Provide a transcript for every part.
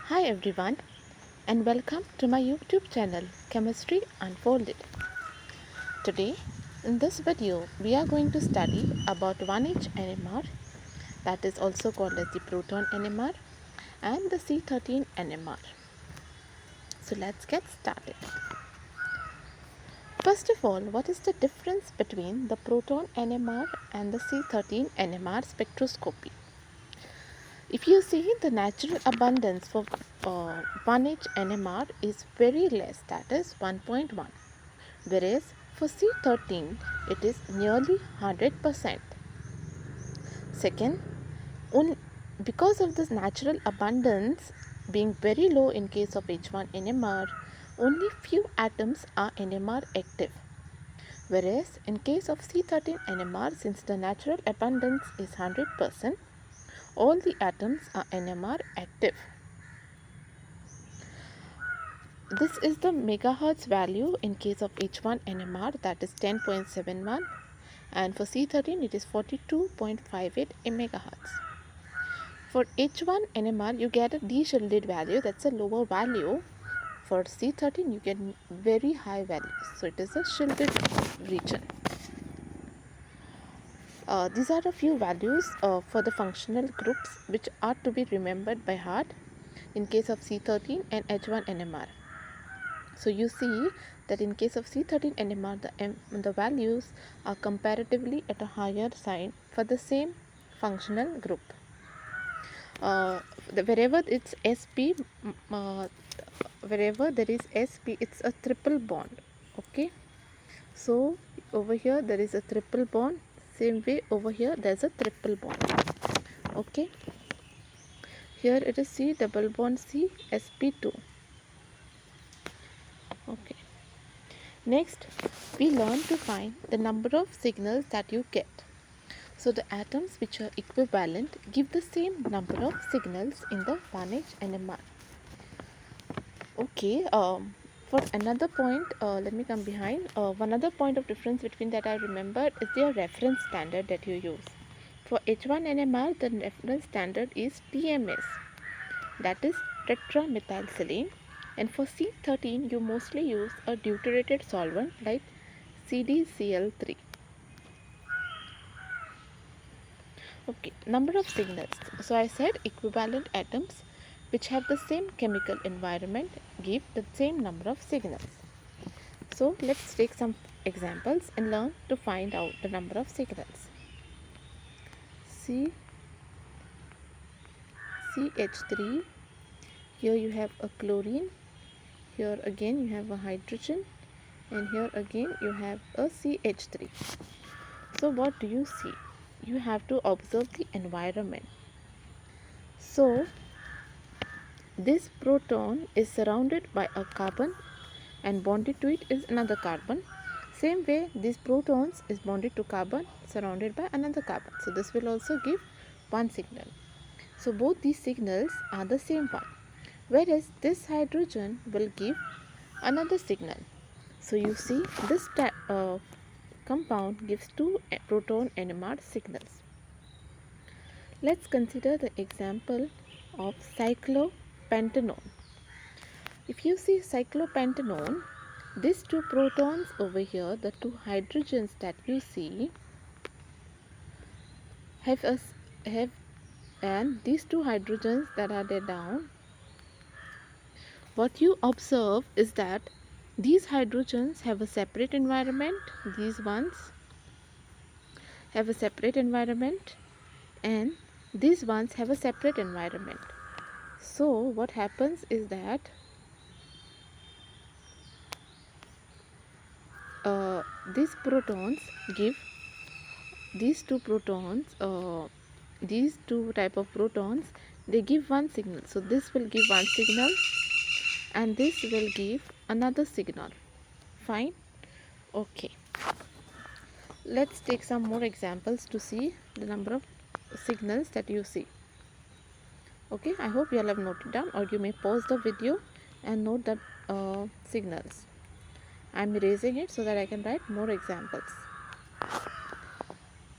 Hi everyone, and welcome to my YouTube channel Chemistry Unfolded. Today in this video we are going to study about 1H NMR, that is also called as the proton NMR, and the C13 NMR. So let's get started. First of all, what is the difference between the proton NMR and the C13 NMR spectroscopy? If you see, the natural abundance for 1H NMR is very less, that is 1.1, whereas for C13 it is nearly 100%. Second, because of this natural abundance being very low in case of H1 NMR, only few atoms are NMR active. Whereas in case of C13 NMR, since the natural abundance is 100%, all the atoms are NMR active. This is the megahertz value in case of H1 NMR, that is 10.71, and for C13 it is 42.58 megahertz. For H1 NMR you get a de-shielded value, that's a lower value. For C13 you get very high values, so it is a shielded region. These are a few values for the functional groups which are to be remembered by heart in case of C13 and H1 NMR. So you see that in case of C13 NMR, the values are comparatively at a higher side for the same functional group. Wherever it's sp, wherever there is sp, it's a triple bond. Okay, so over here there is a triple bond. Same way over here there's a triple bond. Okay, here it is C double bond C sp2. Okay. Next, we learn to find the number of signals that you get. So the atoms which are equivalent give the same number of signals in the 1H NMR. Okay, for another point, let me come behind. One other point of difference between that I remember is their reference standard that you use. For H1 NMR, the reference standard is TMS, that is tetramethylsilane, and for C13 you mostly use a deuterated solvent like CdCl3. Okay, number of signals. So I said equivalent atoms which have the same chemical environment give the same number of signals. So let's take some examples and learn to find out the number of signals. CH3, here you have a chlorine, here again you have a hydrogen, and here again you have a CH3. So what do you see? You have to observe the environment. So this proton is surrounded by a carbon and bonded to it is another carbon. Same way these protons is bonded to carbon surrounded by another carbon. So this will also give one signal. So both these signals are the same one. Whereas this hydrogen will give another signal. So you see this compound gives two proton NMR signals. Let's consider the example of cyclopentanone. If you see cyclopentanone, these two protons over here, the two hydrogens that you see, and these two hydrogens that are there down, what you observe is that these hydrogens have a separate environment, these ones have a separate environment, and these ones have a separate environment. So what happens is that these protons give these two protons, these two type of protons, they give one signal. So this will give one signal and this will give another signal. Fine. Okay, let's take some more examples to see the number of signals that you see. Okay, I hope you all have noted down, or you may pause the video and note the signals. I'm erasing it so that I can write more examples.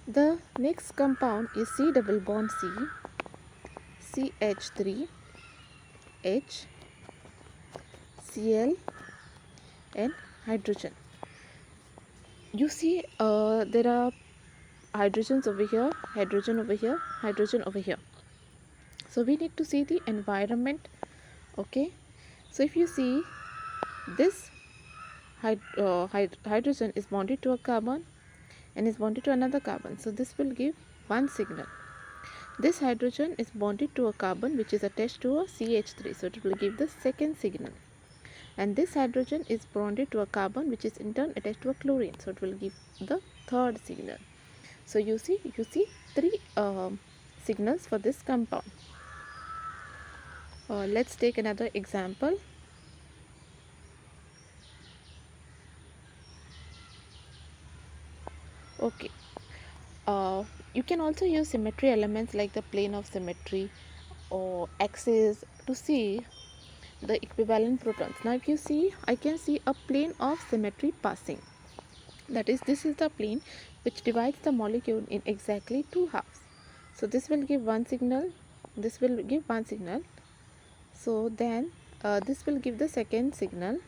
The next compound is C double bond C, CH3, H, Cl and hydrogen. You see there are hydrogens over here, hydrogen over here, hydrogen over here. So we need to see the environment. Okay, so if you see this hydrogen is bonded to a carbon and is bonded to another carbon, so this will give one signal. This hydrogen is bonded to a carbon which is attached to a CH3, so it will give the second signal. And this hydrogen is bonded to a carbon which is in turn attached to a chlorine, so it will give the third signal. So you see three signals for this compound. Let's take another example. Okay, you can also use symmetry elements like the plane of symmetry or axis to see the equivalent protons. Now if you see, I can see a plane of symmetry passing. That is, this is the plane which divides the molecule in exactly two halves. So this will give one signal, this will give one signal. So then this will give the second signal,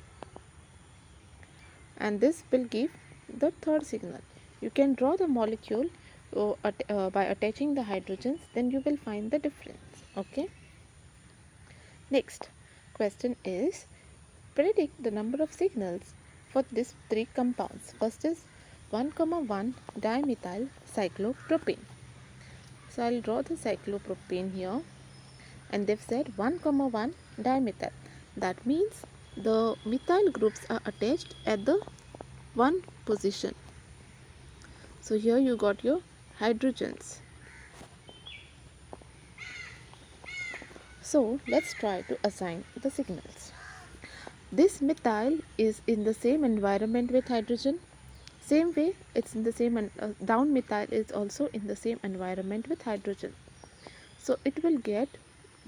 and this will give the third signal. You can draw the molecule by attaching the hydrogens, then you will find the difference. Okay. Next question is, predict the number of signals for these three compounds. First is 1,1 dimethyl cyclopropane. So I'll draw the cyclopropane here, and they've said 1,1 dimethyl. That means the methyl groups are attached at the one position. So here you got your hydrogens. So let's try to assign the signals. This methyl is in the same environment with hydrogen. Same way, it's in the same down methyl is also in the same environment with hydrogen. So it will get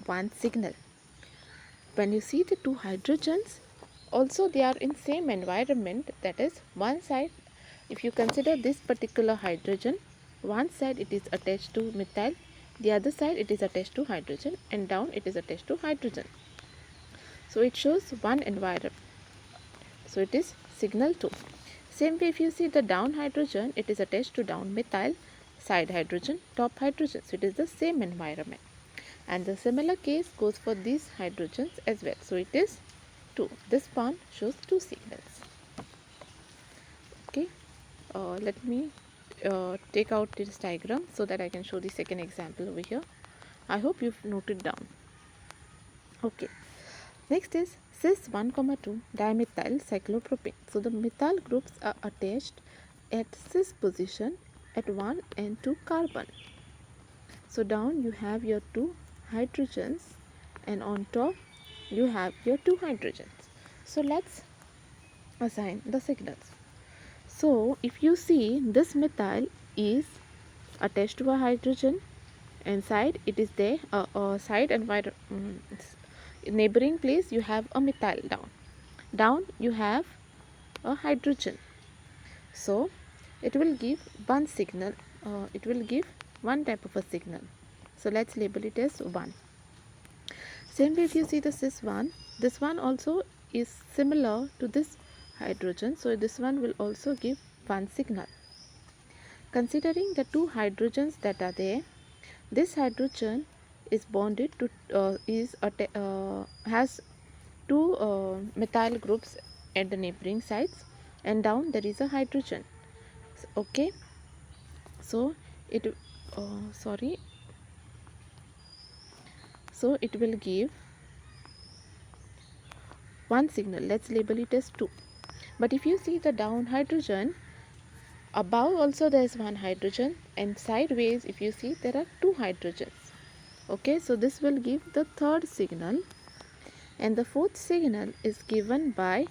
one signal. When you see the two hydrogens, also they are in same environment. That is, one side, if you consider this particular hydrogen, one side it is attached to methyl, the other side it is attached to hydrogen, and down it is attached to hydrogen. So it shows one environment. So it is signal 2. Same way, if you see the down hydrogen, it is attached to down methyl, side hydrogen, top hydrogen. So it is the same environment. And the similar case goes for these hydrogens as well. So it is 2. This one shows 2 signals. Okay. Let me take out this diagram so that I can show the second example over here. I hope you've noted down. Okay. Next is cis 1,2 dimethyl cyclopropane. So the methyl groups are attached at cis position at 1 and 2 carbon. So down you have your 2 hydrogens, and on top you have your 2 hydrogens. So let's assign the signals. So if you see, this methyl is attached to a hydrogen, and side it is there, side neighboring place you have a methyl down you have a hydrogen. So it will give one signal, it will give one type of a signal. So let's label it as 1. Same way, if you see the cis 1, this one also is similar to this hydrogen, so this one will also give one signal. Considering the 2 hydrogens that are there, this hydrogen is bonded to has 2 methyl groups at the neighboring sides, and down there is a hydrogen. Okay, so it so it will give one signal. Let's label it as 2. But if you see the down hydrogen, above also there is one hydrogen, and sideways if you see there are 2 hydrogens. Okay, so this will give the third signal, and the fourth signal is given by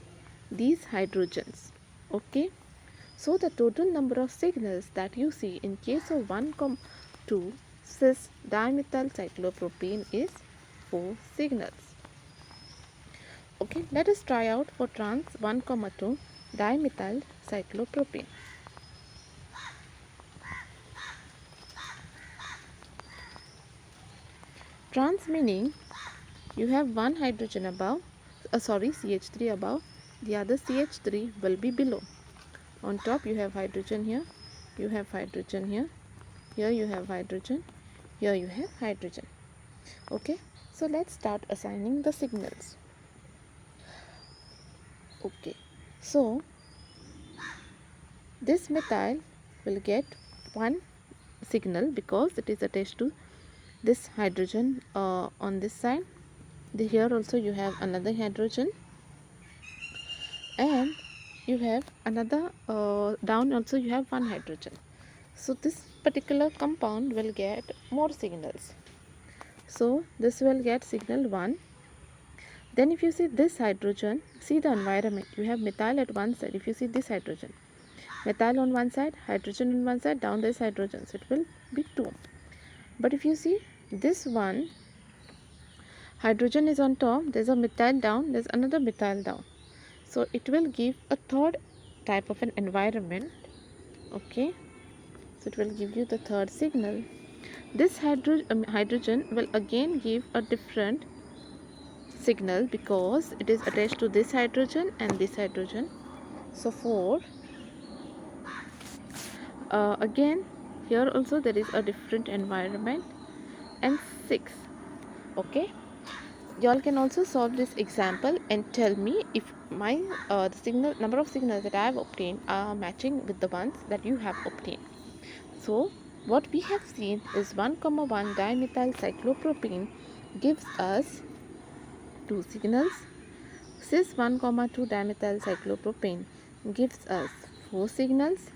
these hydrogens. Okay, so the total number of signals that you see in case of 1,2 cis dimethyl cyclopropane is 4 signals. Okay, let us try out for trans 1,2 dimethyl cyclopropane. Trans meaning you have one hydrogen above, CH3 above, the other CH3 will be below. On top you have hydrogen here, you have hydrogen here, here you have hydrogen, here you have hydrogen. Okay, so let's start assigning the signals. Okay, so this methyl will get one signal because it is attached to this hydrogen on this side. Here also you have another hydrogen, and you have another down also you have one hydrogen. So this particular compound will get more signals. So this will get signal 1. Then if you see this hydrogen, see the environment, you have methyl at one side. If you see this hydrogen, methyl on one side, hydrogen on one side, down this hydrogen, so it will be 2. But if you see this one, hydrogen is on top, there's a methyl down, there's another methyl down. So it will give a third type of an environment. Okay, so it will give you the third signal. This hydrogen will again give a different signal because it is attached to this hydrogen and this hydrogen. So 4. Again here also there is a different environment. And 6. Okay, y'all can also solve this example and tell me if my the number of signals that I have obtained are matching with the ones that you have obtained. So what we have seen is 1,1 dimethyl cyclopropene gives us 2 signals. Cis 1,2 dimethyl cyclopropane gives us 4 signals,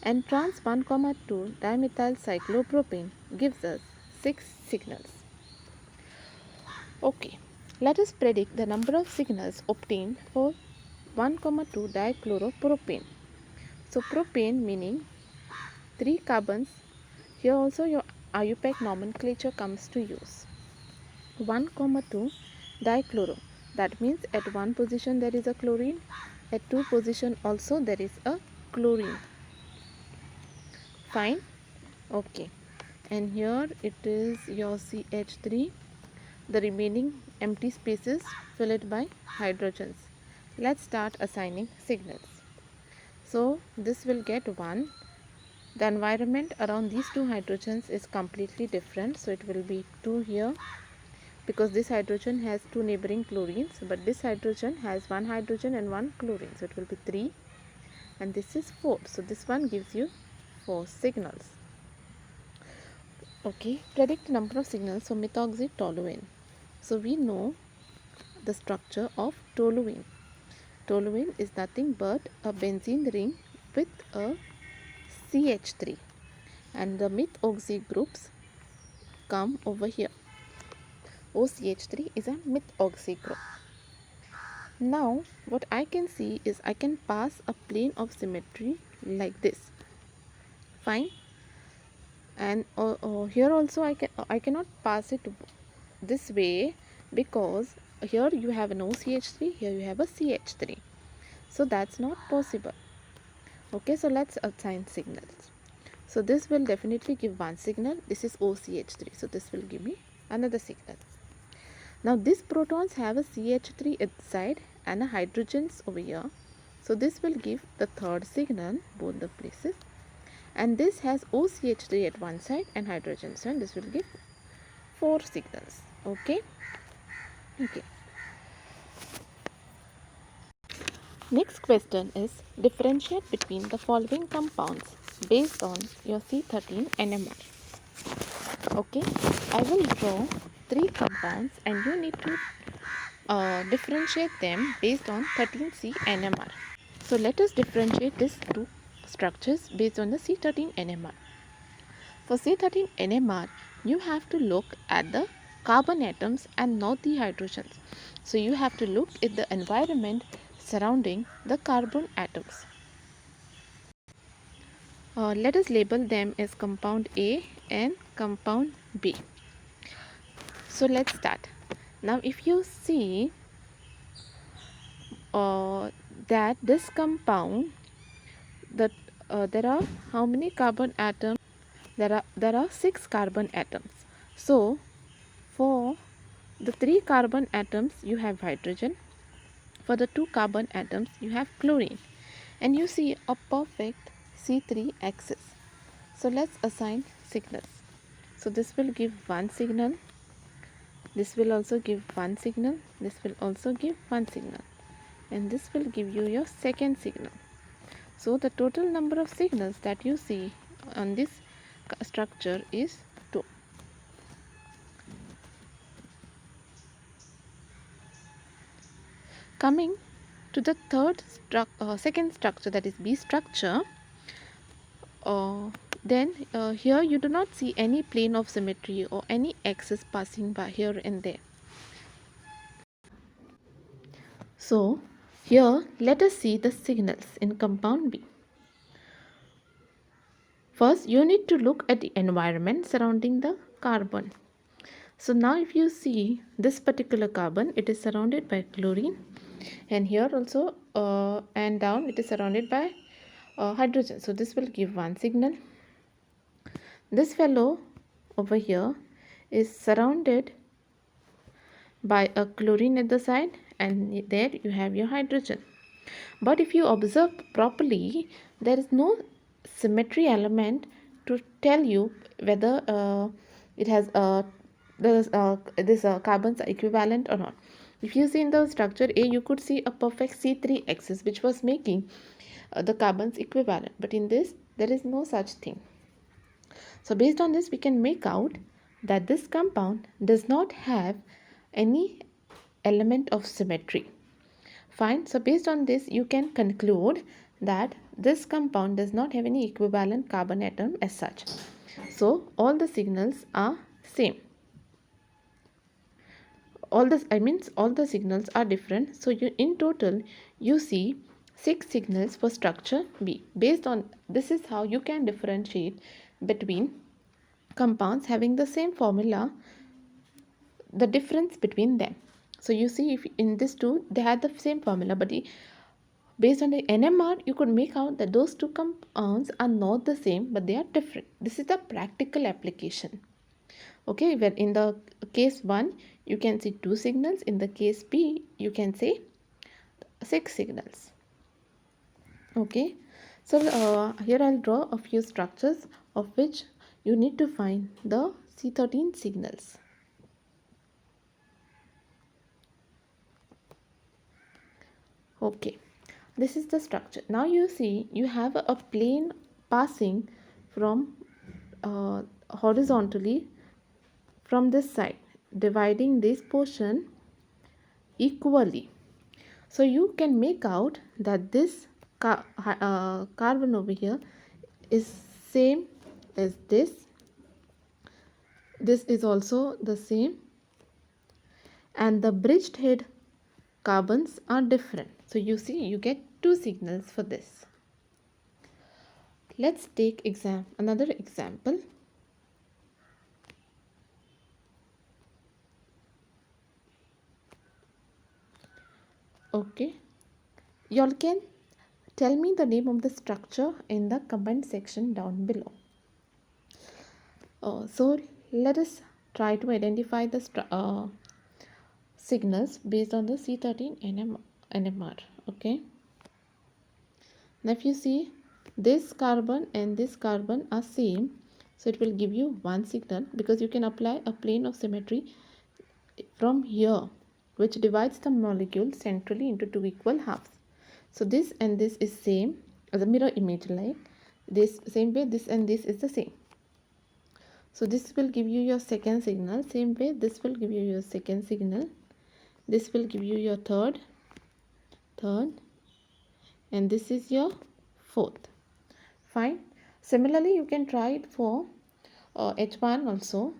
and trans 1,2 dimethyl cyclopropane gives us 6 signals. Okay, let us predict the number of signals obtained for 1,2 dichloropropane. So propane meaning 3 carbons. Here also your IUPAC nomenclature comes to use. 1,2 dichloro, that means at one position there is a chlorine, at two position also there is a chlorine. Fine. Okay, and here it is your CH3. The remaining empty spaces fill it by hydrogens. Let's start assigning signals. So this will get 1. The environment around these two hydrogens is completely different, so it will be 2 here because this hydrogen has 2 neighboring chlorines, but this hydrogen has 1 hydrogen and 1 chlorine, so it will be 3, and this is 4. So this one gives you 4 signals. Okay, predict the number of signals for methoxytoluene. So we know the structure of toluene. Toluene is nothing but a benzene ring with a CH3, and the methoxy groups come over here. OCH3 is a methoxy group. Now what I can see is I can pass a plane of symmetry like this. Fine. And here also I cannot pass it this way because here you have an OCH3, here you have a CH3, so that's not possible. Okay, so let's assign signals. So this will definitely give one signal. This is OCH3, so this will give me another signal. Now these protons have a CH3 inside and a hydrogens over here, so this will give the third signal both the places. And this has OCH3 at one side and hydrogens, and this will give 4 signals. Okay. Next question is differentiate between the following compounds based on your C13 NMR. Okay, I will draw 3 compounds and you need to differentiate them based on 13C NMR. So let us differentiate these 2 structures based on the C13 NMR. For C13 NMR, you have to look at the carbon atoms and not the hydrogens. So you have to look at the environment surrounding the carbon atoms. Let us label them as compound A and compound B. So let's start. Now if you see that this compound, there are how many carbon atoms? There are 6 carbon atoms. So for the 3 carbon atoms you have hydrogen, for the 2 carbon atoms you have chlorine, and you see a perfect C3 axis. So let's assign signals. So this will give one signal, this will also give one signal, this will also give one signal, and this will give you your second signal. So the total number of signals that you see on this structure is 2. Coming to the second structure, that is B structure, then here you do not see any plane of symmetry or any axis passing by here and there. So here let us see the signals in compound B. First, you need to look at the environment surrounding the carbon. So now if you see this particular carbon, it is surrounded by chlorine, and here also and down it is surrounded by hydrogen. So this will give one signal. This fellow over here is surrounded by a chlorine at the side, and there you have your hydrogen. But if you observe properly, there is no symmetry element to tell you whether it has this carbons are equivalent or not. If you see in the structure A, you could see a perfect C3 axis which was making the carbons equivalent, but in this there is no such thing. So based on this we can make out that this compound does not have any element of symmetry. Fine. So based on this you can conclude that this compound does not have any equivalent carbon atom as such. So all the signals are same. All the signals are different. So in total you see 6 signals for structure B. Based on this is how you can differentiate between compounds having the same formula, the difference between them. So you see if in this two they had the same formula, but based on the NMR you could make out that those two compounds are not the same but they are different. This is the practical application. Okay, where in the case 1 you can see 2 signals, in the case B you can say 6 signals. Okay, so here I'll draw a few structures of which you need to find the C13 signals. Okay, this is the structure. Now you see you have a plane passing from horizontally from this side, dividing this portion equally. So you can make out that this carbon over here is same as this. This is also the same, and the bridged head carbons are different. So you see you get 2 signals for this. Let's take another example. Okay, y'all can tell me the name of the structure in the comment section down below. So let us try to identify the signals based on the C13 NMR. Okay, now if you see this carbon and this carbon are same, so it will give you one signal, because you can apply a plane of symmetry from here which divides the molecule centrally into 2 equal halves. So this and this is same as a mirror image, like this same way this and this is the same. So this will give you your second signal. Same way this will give you your second signal. This will give you your third, and this is your fourth. Fine. Similarly you can try it for H1 also.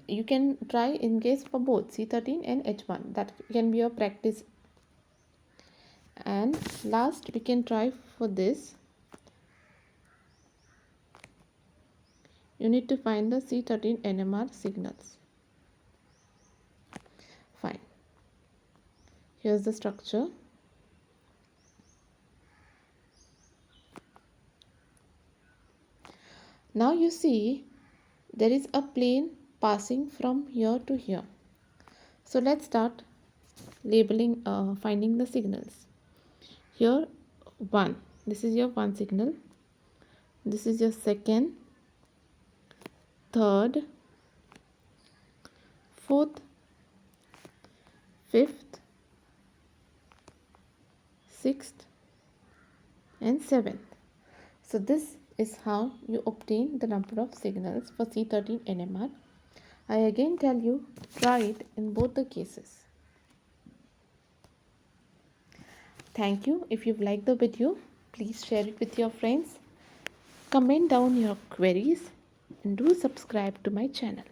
You can try in case for both C13 and H1. That can be your practice. And last we can try for this. You need to find the C13 NMR signals. Fine. Here's the structure. Now you see there is a plane passing from here to here. So let's start labeling, finding the signals. Here, 1. This is your 1 signal. This is your second, third, fourth, fifth, sixth, and seventh. So this is how you obtain the number of signals for C13 NMR. I again tell you, try it in both the cases. Thank you. If you've liked the video, please share it with your friends. Comment down your queries and do subscribe to my channel.